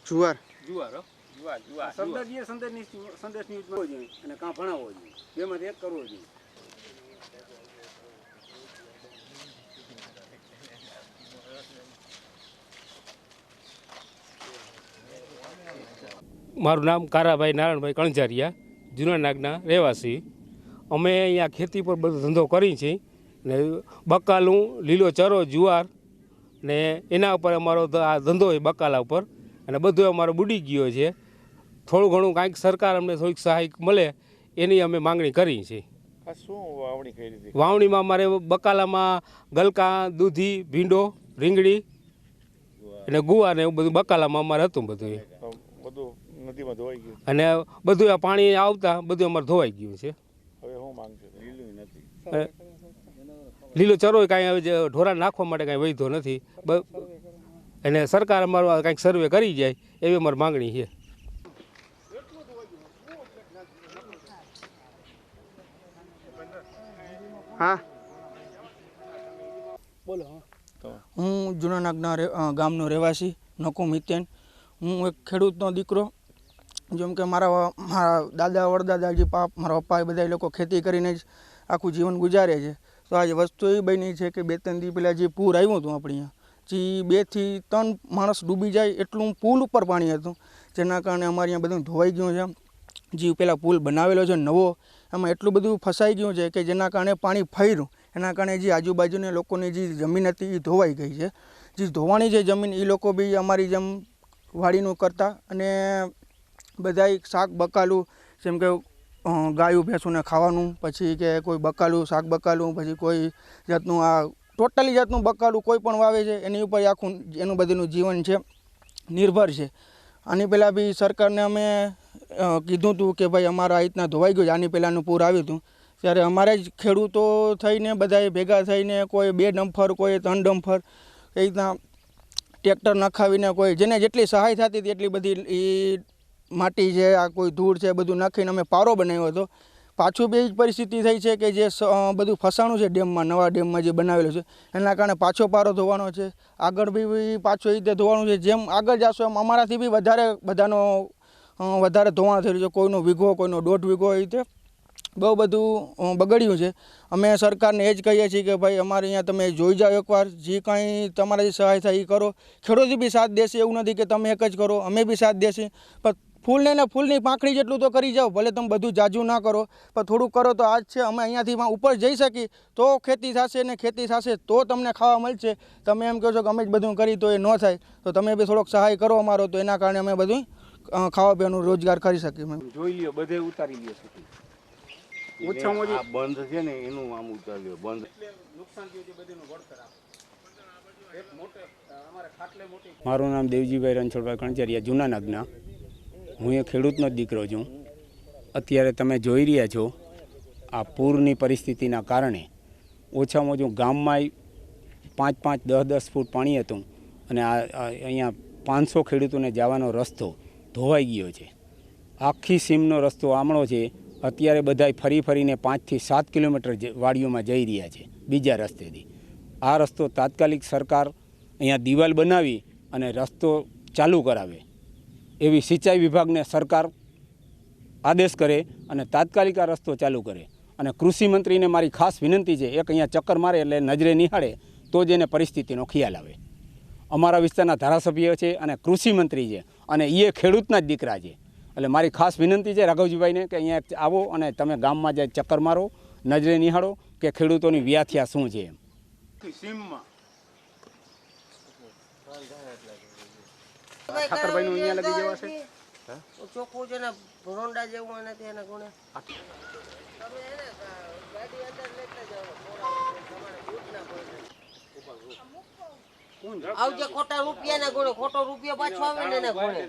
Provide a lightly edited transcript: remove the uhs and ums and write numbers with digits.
જુવાર જુવાર સંદેશ ન્યૂઝ જોઈએ અને કાં ભણાવવો જોઈએ, બેમાંથી એક કરવો જોઈએ. મારું નામ કારાભાઈ નારાયણભાઈ કણઝારિયા, જૂના નાગના રહેવાસી. અમે અહીંયા ખેતી પર બધો ધંધો કરી છીએ ને બકાલું, લીલો ચરો, જુવાર ને એના ઉપર અમારો આ ધંધો હોય બકાલા ઉપર, અને બધું અમારો બુડી ગયો છે. થોડું ઘણું કાંઈક સરકાર અમને થોડીક સહાય મળે એની અમે માંગણી કરી છે. શું વાવણી કરી હતી? વાવણીમાં અમારે બકાલામાં ગલકા, દૂધી, ભીંડો, રીંગણી અને ગુવાર ને એવું બધું બકાલામાં અમારે હતું બધું. નદીમાં ધોવાઈ ગયું અને બધું આ પાણી આવતા બધું અમારે ધોવાઈ ગયું છે. હવે શું માંગ છે? લીલું નથી, લીલો ચરો કાંઈ હવે ઢોરા નાખવા માટે કાંઈ વૈધો નથી, અને સરકાર અમારું કાંઈક સર્વે કરી જાય એવી અમારી માંગણી છે. હા, બોલો. હું જૂના નાગના ગામનો રહેવાસી નકુમ હિતેન. હું એક ખેડૂતનો દીકરો. જેમ કે મારા દાદા વડદાદા જે મારા પપ્પા એ બધા લોકો ખેતી કરીને જ આખું જીવન ગુજારે છે. તો આજે વસ્તુ એવી બની છે કે 2-3 દી પહેલાં જે પૂર આવ્યું હતું આપણે અહીંયા, જે 2 થી 3 માણસ ડૂબી જાય એટલું પુલ ઉપર પાણી હતું, જેના કારણે અમારે અહીંયા બધું ધોવાઈ ગયું છે. જે પેલા પુલ બનાવેલો છે નવો, એમાં એટલું બધું ફસાઈ ગયું છે કે જેના કારણે પાણી ફર્યું, એના કારણે જે આજુબાજુના લોકોની જે જમીન હતી એ ધોવાઈ ગઈ છે. જે ધોવાણી જે જમીન એ લોકો બી અમારી જેમ વાડીનું કરતા, અને બધાય શાક બકાલું, જેમ કે ગાયું ભેંસોને ખાવાનું, પછી કે કોઈ બકાલું, શાક બકાલું, પછી કોઈ જાતનું આ ટોટલી જાતનું બકાલું કોઈ પણ વાવે છે એની ઉપર આખું એનું બધું જીવન છે નિર્ભર છે. આની પહેલાં બી સરકારને અમે કીધું હતું કે ભાઈ અમારા આ રીતના ધોવાઈ ગયું છે. આની પહેલાંનું પૂર આવ્યું હતું ત્યારે અમારે જ ખેડૂતો થઈને બધાએ ભેગા થઈને કોઈ 2 ડમ્ફર, કોઈ 3 ડમ્ફર એ રીતના ટ્રેક્ટર નખાવીને કોઈ જેને જેટલી સહાય થતી હતી એટલી બધી એ માટી છે, આ કોઈ ધૂળ છે, બધું નાખીને અમે પારો બનાવ્યો હતો. પાછું બી જ પરિસ્થિતિ થઈ છે કે જે બધું ફસાણું છે ડેમમાં, નવા ડેમમાં જે બનાવેલો છે એના કારણે પાછો પારો ધોવાનો છે. આગળ બી પાછો એ રીતે ધોવાનું છે. જેમ આગળ જશો એમ અમારાથી બી વધારે ધોવાણ થઈ રહ્યું છે. કોઈનો વીઘો, કોઈનો 1.5 વીઘો, એ રીતે બહુ બધું બગડ્યું છે. અમે સરકારને એ જ કહીએ છીએ કે ભાઈ અમારે અહીંયા તમે જોઈ જાઓ એકવાર, જે કાંઈ તમારાથી સહાય થાય એ કરો. ખેડૂતો બી સાથ દેશે, એવું નથી કે તમે એક જ કરો, અમે બી સાથ દેશે. પણ ફૂલને ને ફૂલની પાંખડી જેટલું તો કરી જાઓ. ભલે તમે બધું જાજુ ના કરો પણ થોડુંક કરો તો આજ છે. અમે અહીંયાથી ઉપર જઈ શકીએ તો ખેતી થશે, ને ખેતી થશે તો તમને ખાવા મળશે. તમે એમ કહો છો કે અમે જ બધું કરી તો એ ન થાય, તો તમે બી થોડોક સહાય કરો અમારો, તો એના કારણે અમે બધું ખાવા પીવાનું રોજગાર કરી શકીએ. જોઈ લ્યો, બધે ઉતારી લ્યો. ઓછામાં ઓછી બંધ છે ને એનું આમ ઉતાર્યો બંધ. નુકસાન થયું છે બધું વળતર આપો. મારું નામ દેવજીભાઈ રણછોડભાઈ કણઝારિયા, જૂના નાગના. હું એક ખેડૂતનો જ દીકરો છું. અત્યારે તમે જોઈ રહ્યા છો આ પૂરની પરિસ્થિતિના કારણે ઓછામાં ઓછું ગામમાં 5-5, 10-10 ફૂટ પાણી હતું, અને અહીંયા 500 ખેડૂતોને જવાનો રસ્તો ધોવાઈ ગયો છે. આખી સીમનો રસ્તો આમળો છે. અત્યારે બધાય ફરીને 5 થી 7 કિલોમીટર વાડીઓમાં જઈ રહ્યા છે બીજા રસ્તેથી. આ રસ્તો તાત્કાલિક સરકાર અહીંયા દિવાલ બનાવી અને રસ્તો ચાલુ કરાવે એવી સિંચાઈ વિભાગને સરકાર આદેશ કરે અને તાત્કાલિક આ રસ્તો ચાલુ કરે. અને કૃષિ મંત્રીને મારી ખાસ વિનંતી છે, એક અહીંયા ચક્કર મારે એટલે નજરે નિહાળે તો જ એને પરિસ્થિતિનો ખ્યાલ આવે. અમારા વિસ્તારના ધારાસભ્ય છે અને કૃષિ મંત્રી છે, અને એ ખેડૂતના જ દીકરા છે. એટલે મારી ખાસ વિનંતી છે રાઘવજીભાઈને કે અહીંયા આવો અને તમે ગામમાં જાય ચક્કર મારો, નજરે નિહાળો કે ખેડૂતોની વ્યાખ્યા શું છે એમ. ઠાકરભાઈનું અહીંયા લગી જવા છે ચોખ્ખું છે ને ભરોંડા જેવું એનાથી એના ગુણે તમે એને ગાડી અંદર લેતા જાઓ, તમારે બૂટ ના પડે. આવજે ખોટા રૂપિયા ના ગુણે, ખોટો રૂપિયો પાછો આવે ને એના ગુણે.